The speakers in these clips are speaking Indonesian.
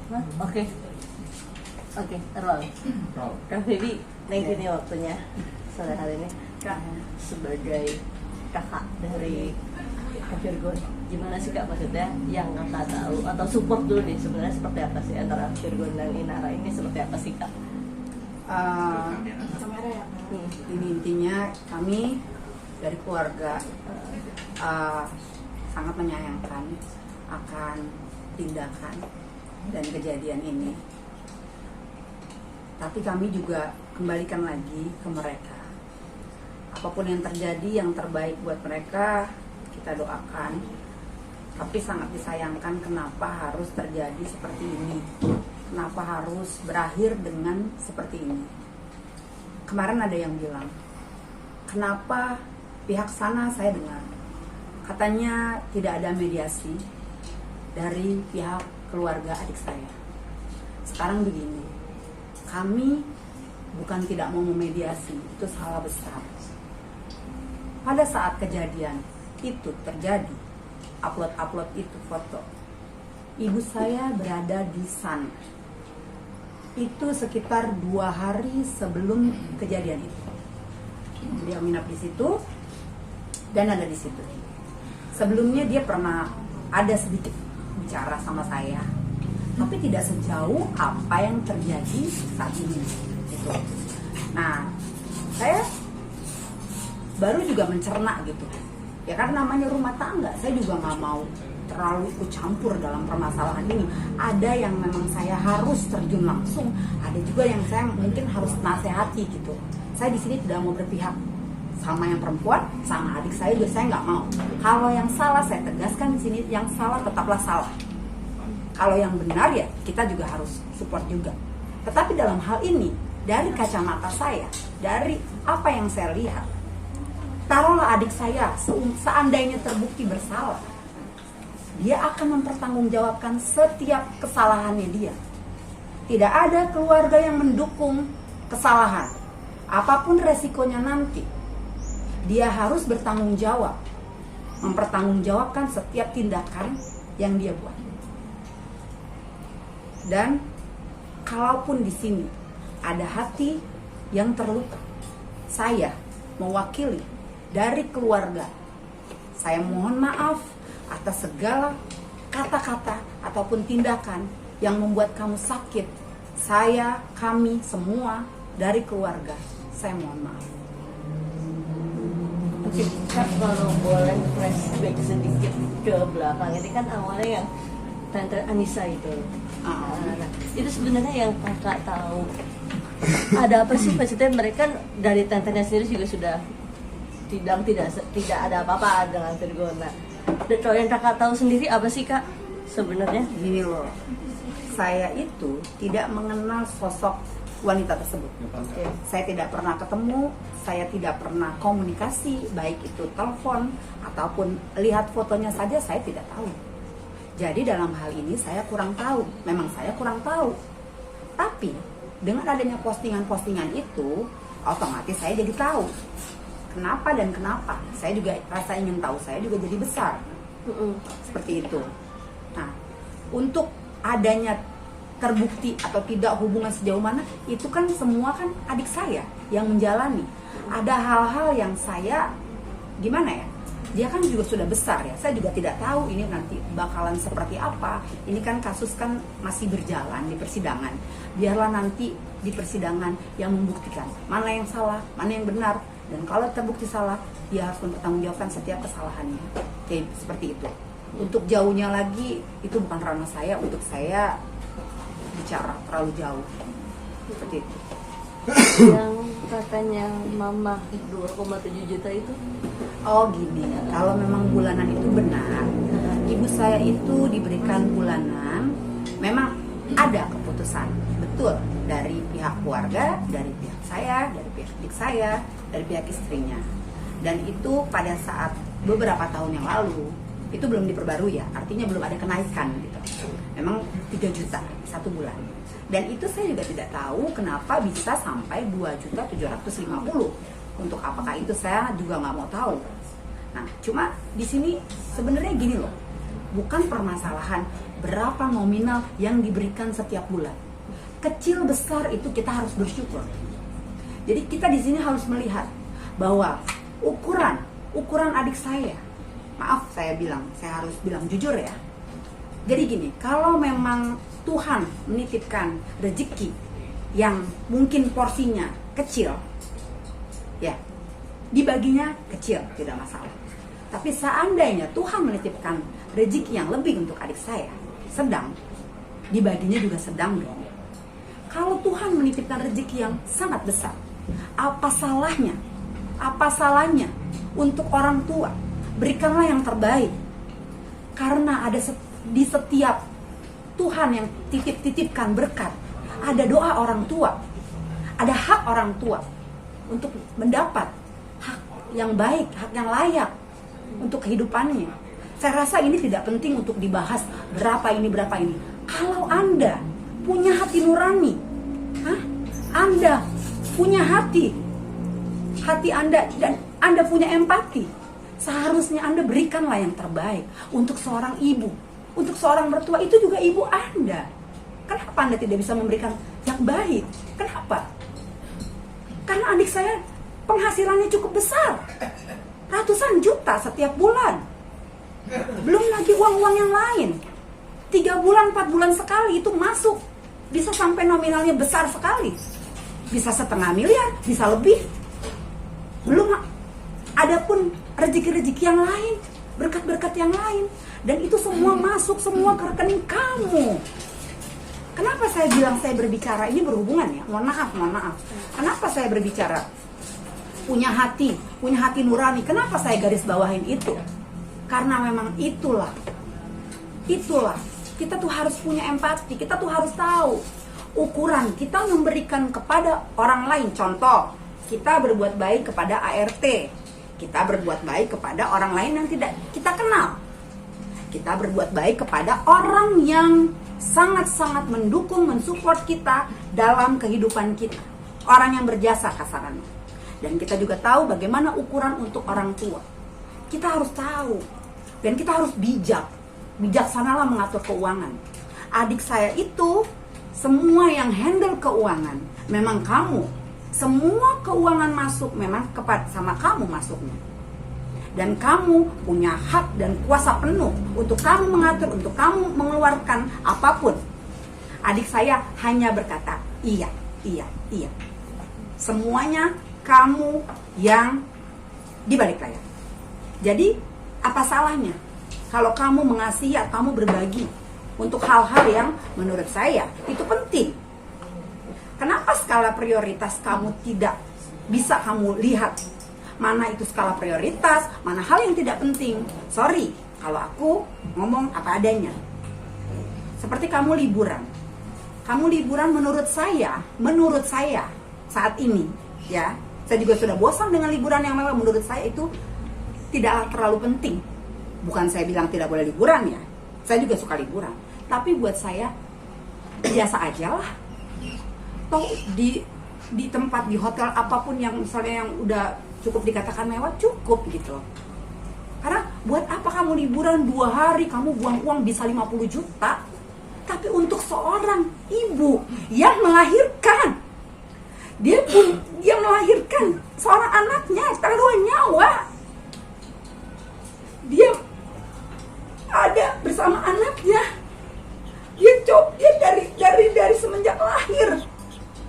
Hah? Oke. Oke, roll. Kak Feby, thank you nih waktunya sore hari ini. Kak, sebagai kakak dari Kak Virgon, gimana sih Kak maksudnya yang Kakak tahu atau support dulu nih sebenarnya seperti apa sih antara Virgon dan Inara ini, seperti apa sih Kak? Ini intinya kami dari keluarga sangat menyayangkan akan tindakan dan kejadian ini. Tapi kami juga kembalikan lagi ke mereka. Apapun yang terjadi, yang terbaik buat mereka kita doakan. Tapi sangat disayangkan kenapa harus terjadi seperti ini. Kenapa harus berakhir dengan seperti ini. Kemarin ada yang bilang, kenapa pihak sana saya dengar katanya tidak ada mediasi dari pihak keluarga adik saya. Sekarang begini, kami bukan tidak mau memediasi, itu salah besar. Pada saat kejadian itu terjadi, upload itu foto, ibu saya berada di sana. Itu sekitar 2 hari sebelum kejadian itu. Dia menginap di situ dan ada di situ. Sebelumnya dia pernah ada sedikit bicara sama saya, tapi tidak sejauh apa yang terjadi saat ini. Gitu. Nah, saya baru juga mencerna gitu. Ya kan namanya rumah tangga, saya juga nggak mau terlalu ikut campur dalam permasalahan ini. Ada yang memang saya harus terjun langsung, ada juga yang saya mungkin harus nasihati gitu. Saya di sini tidak mau berpihak sama yang perempuan, sama adik saya juga saya nggak mau. Kalau yang salah saya tegaskan di sini, yang salah tetaplah salah. Kalau yang benar ya kita juga harus support juga. Tetapi dalam hal ini dari kacamata saya, dari apa yang saya lihat, taruhlah adik saya seandainya terbukti bersalah, dia akan mempertanggungjawabkan setiap kesalahannya dia. Tidak ada keluarga yang mendukung kesalahan. Apapun resikonya nanti, dia harus bertanggung jawab, mempertanggungjawabkan setiap tindakan yang dia buat. Dan kalaupun di sini ada hati yang terluka, saya mewakili dari keluarga, saya mohon maaf atas segala kata-kata ataupun tindakan yang membuat kamu sakit. Saya, kami semua dari keluarga, saya mohon maaf. Oke, Kak, kalau boleh flashback sedikit ke belakang, ini kan awalnya yang Tante Anissa itu. Nah, itu sebenarnya yang Kakak tahu ada apa sih? Maksudnya mereka dari Tante-nya sendiri juga sudah tidak ada apa-apa dengan Virgon. Nah, kalau yang Kakak tahu sendiri apa sih Kak sebenarnya? Gini loh, saya itu tidak mengenal sosok wanita tersebut. Okay. Saya tidak pernah ketemu, saya tidak pernah komunikasi, baik itu telepon ataupun lihat fotonya saja saya tidak tahu. Jadi dalam hal ini saya kurang tahu, memang saya kurang tahu. Tapi dengan adanya postingan-postingan itu, otomatis saya jadi tahu. Kenapa dan kenapa? Saya juga rasa ingin tahu, saya juga jadi besar. Seperti itu. Nah, untuk adanya terbukti atau tidak hubungan sejauh mana, itu kan semua kan adik saya yang menjalani. Ada hal-hal yang saya, gimana ya, dia kan juga sudah besar ya, saya juga tidak tahu ini nanti bakalan seperti apa. Ini kan kasus kan masih berjalan di persidangan. Biarlah nanti di persidangan yang membuktikan mana yang salah, mana yang benar. Dan kalau terbukti salah, dia harus mempertanggungjawabkan setiap kesalahannya. Oke, seperti itu. Untuk jauhnya lagi, itu bukan ranah saya, untuk saya bicara terlalu jauh. Seperti itu. Yang katanya mama 2,7 juta itu? Oh gini, kalau memang bulanan itu benar, ibu saya itu diberikan bulanan, memang ada keputusan, betul, dari pihak keluarga, dari pihak saya, dari pihak adik saya, dari pihak istrinya. Dan itu pada saat beberapa tahun yang lalu, itu belum diperbarui ya, artinya belum ada kenaikan gitu. Memang 3 juta 1 bulan. Dan itu saya juga tidak tahu kenapa bisa sampai 2.750.000. Untuk apakah itu saya juga nggak mau tahu. Nah, cuma di sini sebenarnya gini loh, bukan permasalahan berapa nominal yang diberikan setiap bulan. Kecil besar itu kita harus bersyukur. Jadi kita di sini harus melihat bahwa ukuran adik saya, maaf saya harus bilang jujur ya. Jadi gini, kalau memang Tuhan menitipkan rezeki yang mungkin porsinya kecil, ya dibaginya kecil, tidak masalah. Tapi seandainya Tuhan menitipkan rezeki yang lebih untuk adik saya, sedang, dibaginya juga sedang dong. Kalau Tuhan menitipkan rezeki yang sangat besar, apa salahnya? Apa salahnya untuk orang tua? Berikanlah yang terbaik. Karena ada di setiap Tuhan yang titipkan berkat, ada doa orang tua, ada hak orang tua untuk mendapat hak yang baik, hak yang layak untuk kehidupannya. Saya rasa ini tidak penting untuk dibahas berapa ini. Kalau Anda punya hati nurani, Anda punya hati Anda, dan Anda punya empati, seharusnya Anda berikanlah yang terbaik untuk seorang ibu, untuk seorang mertua. Itu juga ibu Anda. Kenapa Anda tidak bisa memberikan yang baik? Kenapa? Karena adik saya penghasilannya cukup besar, ratusan juta setiap bulan. Belum lagi uang-uang yang lain. 3 bulan, 4 bulan sekali itu masuk. Bisa sampai nominalnya besar sekali. Bisa 1,5 miliar, bisa lebih. Belum adapun rezeki-rezeki yang lain, berkat-berkat yang lain. Dan itu semua masuk semua ke rekening kamu. Kenapa saya bilang saya berbicara ini berhubungan ya? Mohon maaf. Kenapa saya berbicara punya hati nurani? Kenapa saya garis bawahin itu? Karena memang itulah kita tuh harus punya empati. Kita tuh harus tahu ukuran kita memberikan kepada orang lain. Contoh, kita berbuat baik kepada ART, kita berbuat baik kepada orang lain yang tidak kita kenal, kita berbuat baik kepada orang yang sangat-sangat mendukung, mensupport kita dalam kehidupan kita, orang yang berjasa kasarannya. Dan kita juga tahu bagaimana ukuran untuk orang tua. Kita harus tahu, dan kita harus bijaksanalah mengatur keuangan. Adik saya itu semua yang handle keuangan, memang kamu, semua keuangan masuk memang sama kamu masuknya. Dan kamu punya hak dan kuasa penuh untuk kamu mengatur, untuk kamu mengeluarkan apapun. Adik saya hanya berkata, iya. Semuanya kamu yang di balik layar. Jadi, apa salahnya kalau kamu mengasihi atau kamu berbagi untuk hal-hal yang menurut saya itu penting? Kenapa skala prioritas kamu tidak bisa kamu lihat? Mana itu skala prioritas, mana hal yang tidak penting? Sorry, kalau aku ngomong apa adanya. Seperti kamu liburan. Kamu liburan menurut saya saat ini, ya. Saya juga sudah bosan dengan liburan yang mewah. Menurut saya itu tidak terlalu penting. Bukan saya bilang tidak boleh liburan ya. Saya juga suka liburan. Tapi buat saya biasa aja lah. Toh di tempat, di hotel apapun yang misalnya yang udah cukup dikatakan mewah, cukup gitu. Karena buat apa kamu liburan 2 hari, kamu buang uang bisa 50 juta. Tapi untuk seorang ibu yang melahirkan, dia melahirkan seorang anaknya, taruhan nyawa, dia ada bersama anaknya, dia dari semenjak lahir,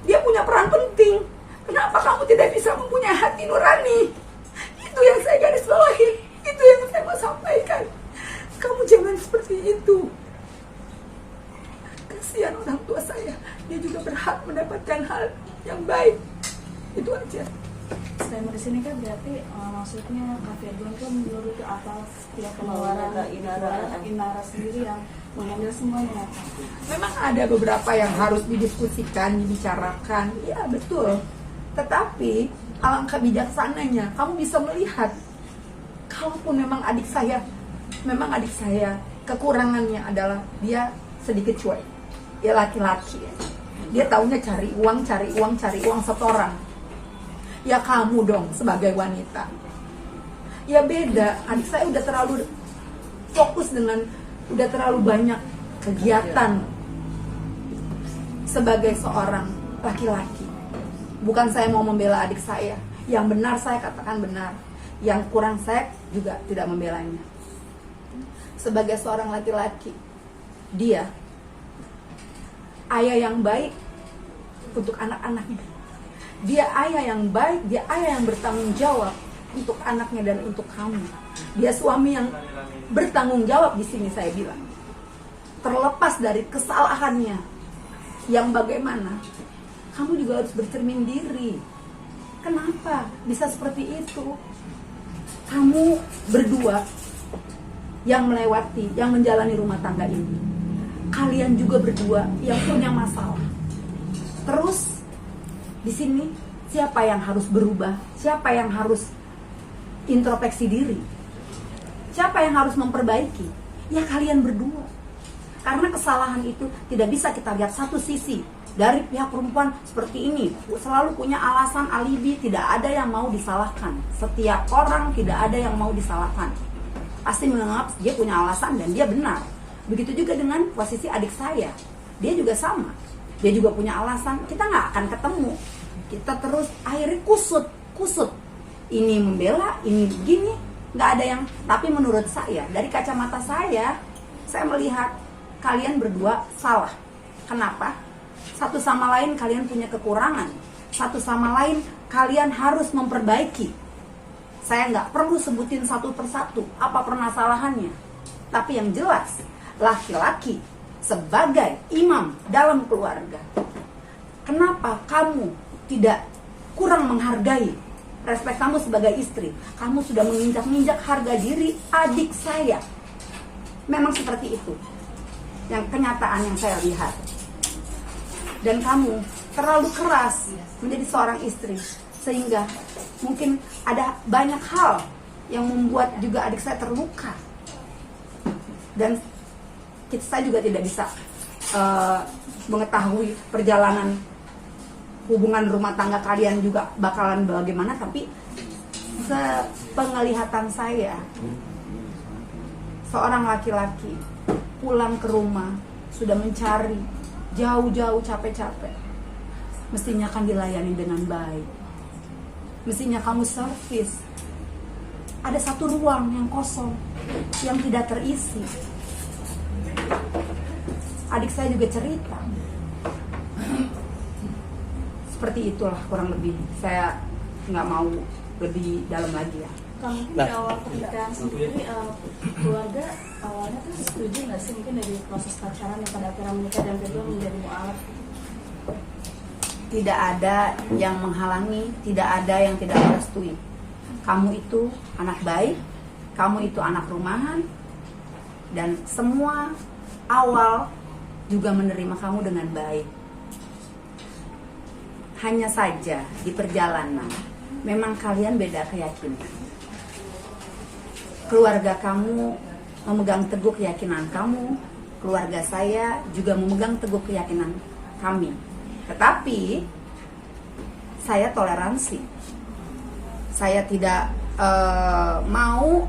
dia punya peran penting. Kenapa kamu tidak bisa mempunyai hati nurani? Itu yang saya garis bawahi, itu yang saya mau sampaikan. Kamu jangan seperti itu. Kasihan orang tua saya, dia juga berhak mendapatkan hal yang baik. Itu aja. Disclaimer di sini kan berarti maksudnya Kak Firdan kan menuruti atas setiap pengeluaran Inara sendiri yang mengambil semuanya. Memang ada beberapa yang harus didiskusikan, dibicarakan, ya betul. Tetapi alangkah bijaksananya kamu bisa melihat, kalaupun memang adik saya kekurangannya adalah dia sedikit cuek. Dia laki-laki, dia taunya cari uang setoran. Ya kamu dong sebagai wanita, ya beda. Adik saya udah terlalu fokus dengan udah terlalu banyak kegiatan sebagai seorang laki-laki. Bukan saya mau membela adik saya, yang benar saya katakan benar, yang kurang saya juga tidak membelanya. Sebagai seorang laki-laki, dia ayah yang baik untuk anak-anaknya. Dia ayah yang baik, dia ayah yang bertanggung jawab untuk anaknya dan untuk kamu. Dia suami yang bertanggung jawab di sini saya bilang. Terlepas dari kesalahannya yang bagaimana, kamu juga harus bercermin diri. Kenapa bisa seperti itu? Kamu berdua yang melewati, yang menjalani rumah tangga ini, kalian juga berdua yang punya masalah. Terus di sini siapa yang harus berubah? Siapa yang harus introspeksi diri? Siapa yang harus memperbaiki? Ya kalian berdua. Karena kesalahan itu tidak bisa kita lihat satu sisi. Dari pihak perempuan seperti ini selalu punya alasan, alibi, tidak ada yang mau disalahkan. Setiap orang tidak ada yang mau disalahkan. Pasti menganggap dia punya alasan dan dia benar. Begitu juga dengan posisi adik saya. Dia juga sama. Dia juga punya alasan, kita nggak akan ketemu. Kita terus akhirnya kusut. Ini membela, ini begini, nggak ada yang. Tapi menurut saya, dari kacamata saya melihat kalian berdua salah. Kenapa? Satu sama lain kalian punya kekurangan. Satu sama lain kalian harus memperbaiki. Saya nggak perlu sebutin satu persatu apa permasalahannya. Tapi yang jelas, laki-laki sebagai imam dalam keluarga, kenapa kamu tidak kurang menghargai respek kamu sebagai istri? Kamu sudah menginjak-injak harga diri adik saya. Memang seperti itu yang kenyataan yang saya lihat. Dan kamu terlalu keras menjadi seorang istri, sehingga mungkin ada banyak hal yang membuat juga adik saya terluka. Dan saya juga tidak bisa mengetahui perjalanan hubungan rumah tangga kalian juga bakalan bagaimana, tapi sepenglihatan saya, seorang laki-laki pulang ke rumah sudah mencari jauh-jauh capek-capek, mestinya kan dilayani dengan baik. Mestinya kamu servis. Ada satu ruang yang kosong, yang tidak terisi. Adik saya juga cerita. Seperti itulah kurang lebih. Saya nggak mau lebih dalam lagi ya. Kalau mungkin di awal pernikahan sendiri, keluarga awalnya tuh setuju nggak sih mungkin dari proses pacaran yang pada akhirnya menikah dan kedua menjadi mu'alaf? Tidak ada yang menghalangi, tidak ada yang tidak merestui. Kamu itu anak baik, kamu itu anak rumahan, dan semua awal juga menerima kamu dengan baik. Hanya saja di perjalanan memang kalian beda keyakinan. Keluarga kamu memegang teguh keyakinan kamu, keluarga saya juga memegang teguh keyakinan kami. Tetapi saya toleransi. Saya tidak mau,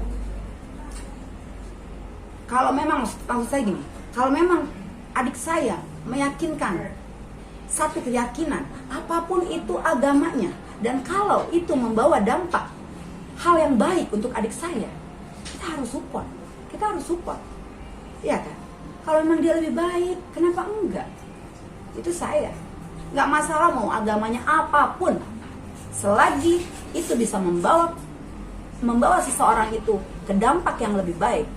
kalau memang, maksud saya gini, kalau memang adik saya meyakinkan satu keyakinan, apapun itu agamanya, dan kalau itu membawa dampak hal yang baik untuk adik saya, kita harus support. Kita harus support. Iya kan? Kalau memang dia lebih baik, kenapa enggak? Itu saya. Nggak masalah mau agamanya apapun, selagi itu bisa membawa seseorang itu ke dampak yang lebih baik,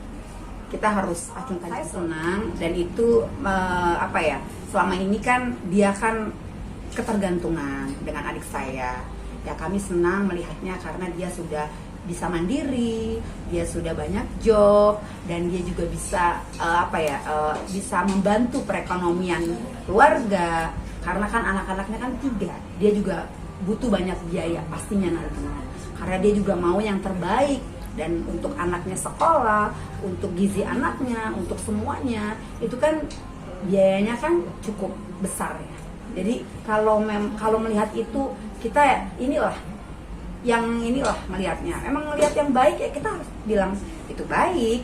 kita harus acungkan. Saya senang, dan itu selama ini kan dia kan ketergantungan dengan adik saya. Ya kami senang melihatnya karena dia sudah bisa mandiri, dia sudah banyak job, dan dia juga bisa bisa membantu perekonomian keluarga. Karena kan anak-anaknya kan 3, dia juga butuh banyak biaya pastinya nantinya. Karena dia juga mau yang terbaik, dan untuk anaknya sekolah, untuk gizi anaknya, untuk semuanya, itu kan biayanya kan cukup besar ya. Jadi kalau melihat itu, kita inilah melihatnya. Memang melihat yang baik ya kita harus bilang itu baik.